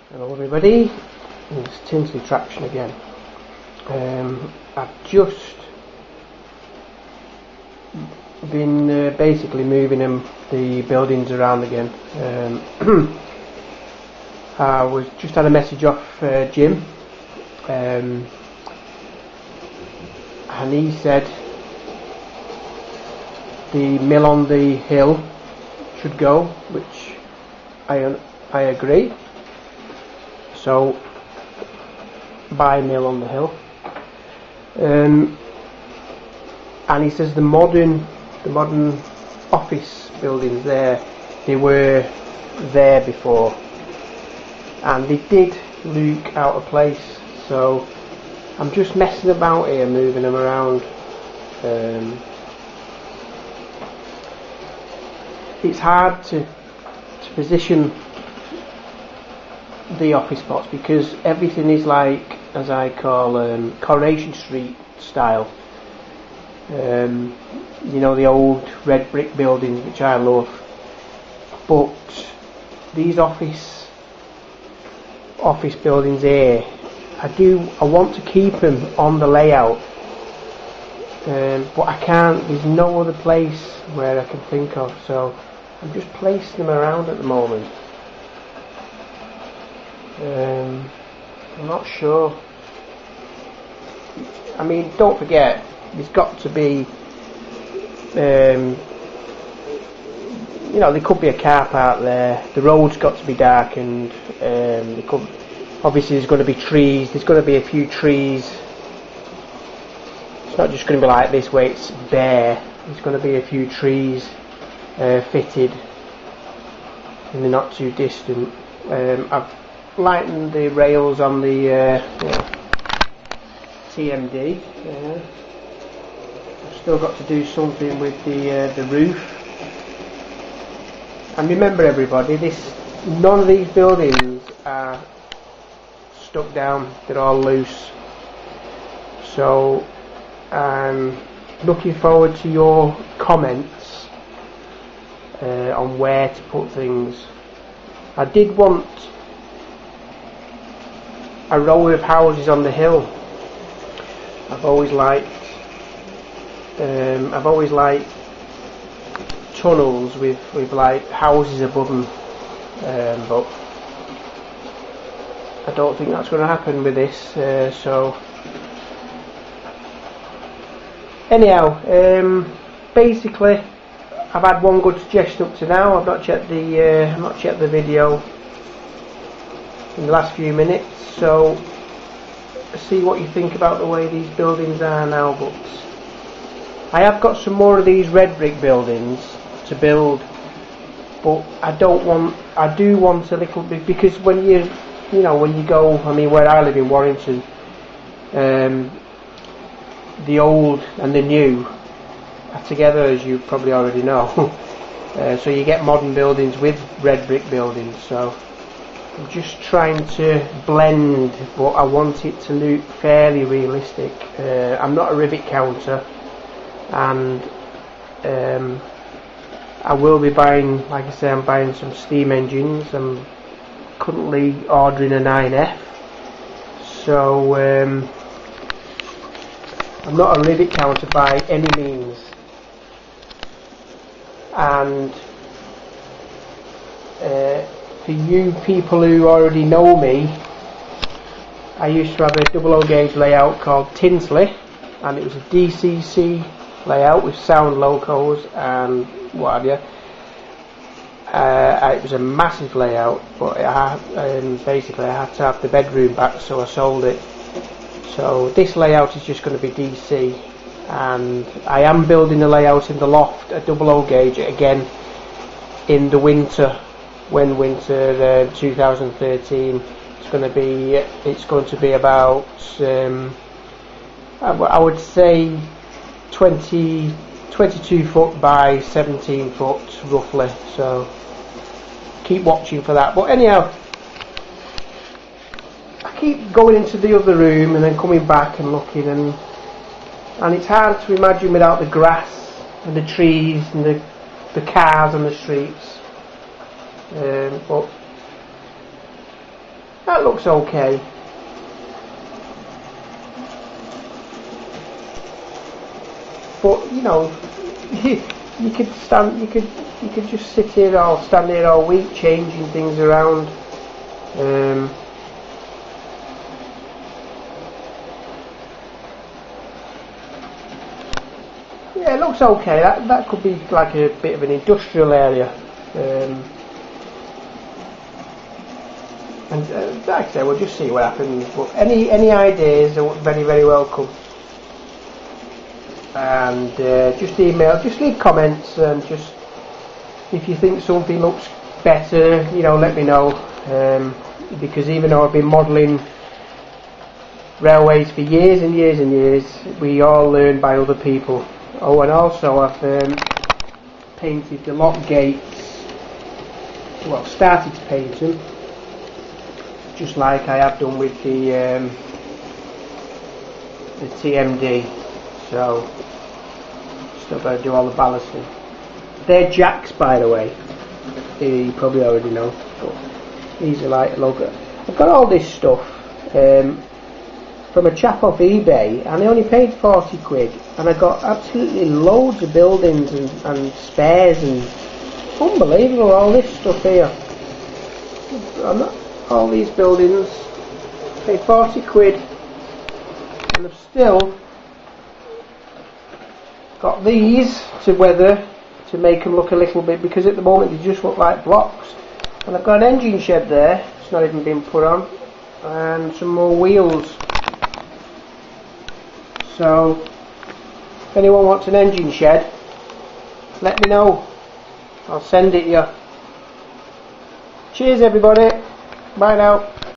Hello everybody, it's Tinsley Traction again. I've just been basically moving the buildings around again. I was just had a message off Jim, and he said the mill on the hill should go, which I agree. So buy mill on the hill, and he says the modern office buildings they were there before, and they did look out of place. So I'm just messing about here, moving them around. It's hard to position the office spots because everything is like, as I call, Coronation Street style. You know, the old red brick buildings, which I love, but these office buildings here, I want to keep them on the layout, but I can't. There's no other place where I can think of, so I'm just placing them around at the moment. I'm not sure. I mean, don't forget, there's got to be, you know, there could be a car park there. The road's got to be darkened. Obviously, there's going to be trees. There's going to be a few trees. It's not just going to be like this where it's bare. There's going to be a few trees fitted in the not too distant. I've lightened the rails on the TMD. I've still got to do something with the roof. And remember, everybody, none of these buildings are stuck down. They're all loose. So I'm looking forward to your comments on where to put things. I did want a row of houses on the hill. I've always liked tunnels with like houses above them, but I don't think that's going to happen with this. So anyhow, basically, I've had one good suggestion up to now. I've not checked the video in the last few minutes, so see what you think about the way these buildings are now. But I have got some more of these red brick buildings to build, but I do want a little bit, because when you go, I mean, where I live in Warrington, the old and the new are together, as you probably already know. So you get modern buildings with red brick buildings. So I'm just trying to blend, but I want it to look fairly realistic. I'm not a rivet counter, and I will be buying, like I say, I'm buying some steam engines. I'm currently ordering a 9F. So I'm not a rivet counter by any means. And for you people who already know me, I used to have a double O gauge layout called Tinsley, and it was a DCC layout with sound locos and what have you. It was a massive layout, but basically I had to have the bedroom back, so I sold it. So this layout is just going to be DC, and I am building a layout in the loft, a double O gauge again in the winter, when winter 2013. It's going to be about I would say 22 foot by 17 foot roughly. So keep watching for that. But anyhow, I keep going into the other room and then coming back and looking, and it's hard to imagine without the grass and the trees and the cars on the streets. But That looks okay. But you know, you could stand, you could just sit here or stand here all week changing things around. Yeah, it looks okay. That could be like a bit of an industrial area. And like I say, we'll just see what happens. But any ideas are very, very welcome. And just email, just leave comments, and just if you think something looks better, you know, let me know. Because even though I've been modelling railways for years and years and years, we all learn by other people. Oh, and also I've painted the lock gates. Well, started to paint them, just like I have done with the TMD. So still got to do all the ballasting. They're jacks, by the way. You probably already know, but these are like, look, I've got all this stuff from a chap off eBay, and I only paid 40 quid, and I got absolutely loads of buildings and spares, and unbelievable, all this stuff here. All these buildings, paid 40 quid, and I've still got these to weather to make them look a little bit, because at the moment they just look like blocks. And I've got an engine shed there, it's not even been put on, and some more wheels. So if anyone wants an engine shed, let me know, I'll send it you. Cheers everybody, bye now.